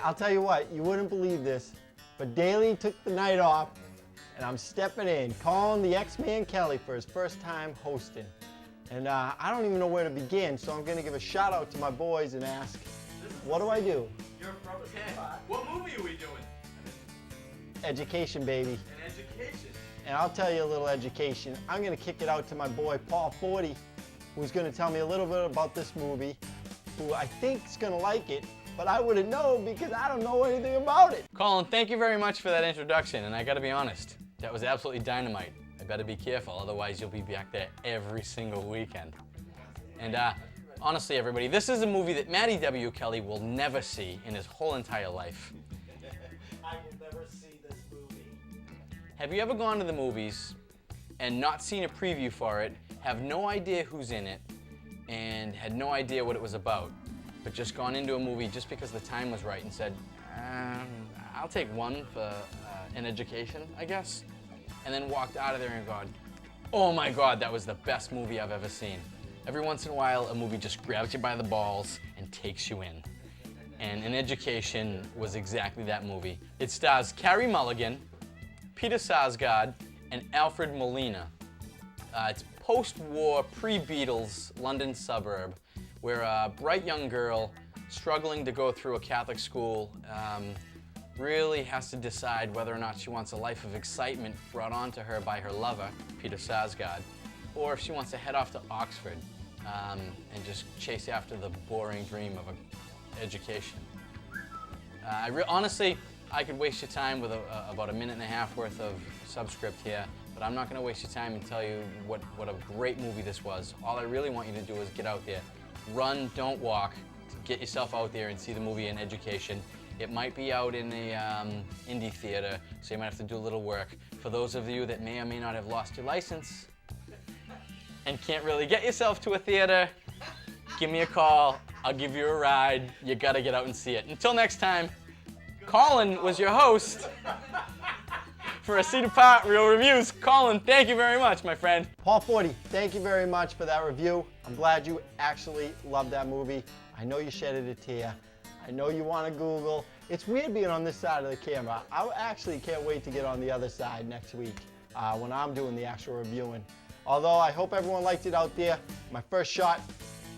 I'll tell you what, you wouldn't believe this, but Daly took the night off, and I'm stepping in, calling the X-Man Kelly for his first time hosting. And I don't even know where to begin, so I'm going to give a shout out to my boys and ask, what do I do? You're from what movie are we doing? Education, baby. An education. And I'll tell you a little education. I'm going to kick it out to my boy Paul Fortey, who's going to tell me a little bit about this movie, who I think is going to like it, but I wouldn't know because I don't know anything about it. Colin, thank you very much for that introduction, and I gotta be honest, that was absolutely dynamite. I better be careful, otherwise you'll be back there every single weekend. And honestly, everybody, this is a movie that Matty W. Kelly will never see in his whole entire life. I will never see this movie. Have you ever gone to the movies and not seen a preview for it, have no idea who's in it, and had no idea what it was about, but just gone into a movie just because the time was right and said, I'll take one for an education, I guess, and then walked out of there and gone, oh my God, that was the best movie I've ever seen. Every once in a while, a movie just grabs you by the balls and takes you in. And An Education was exactly that movie. It stars Carey Mulligan, Peter Sarsgaard, and Alfred Molina. It's post-war, pre-Beatles London suburb where a bright young girl struggling to go through a Catholic school really has to decide whether or not she wants a life of excitement brought on to her by her lover, Peter Sarsgaard, or if she wants to head off to Oxford and just chase after the boring dream of an education. Honestly, I could waste your time with about a minute and a half worth of subscript here, but I'm not going to waste your time and tell you what a great movie this was. All I really want you to do is get out there. Run, don't walk. Get yourself out there and see the movie An Education. It might be out in a indie theater, so you might have to do a little work. For those of you that may or may not have lost your license and can't really get yourself to a theater, give me a call. I'll give you a ride. You gotta get out and see it. Until next time, Colin was your host for A Seat Apart Real Reviews. Colin, thank you very much, my friend. Paul Fortey, thank you very much for that review. I'm glad you actually loved that movie. I know you shedded a tear. I know you want to Google. It's weird being on this side of the camera. I actually can't wait to get on the other side next week when I'm doing the actual reviewing. Although I hope everyone liked it out there. My first shot,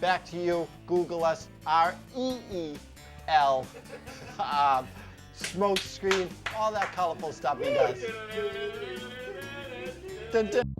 back to you. Google us, R-E-E-L. Smoke screen, all that colorful stuff he does. Dun, dun.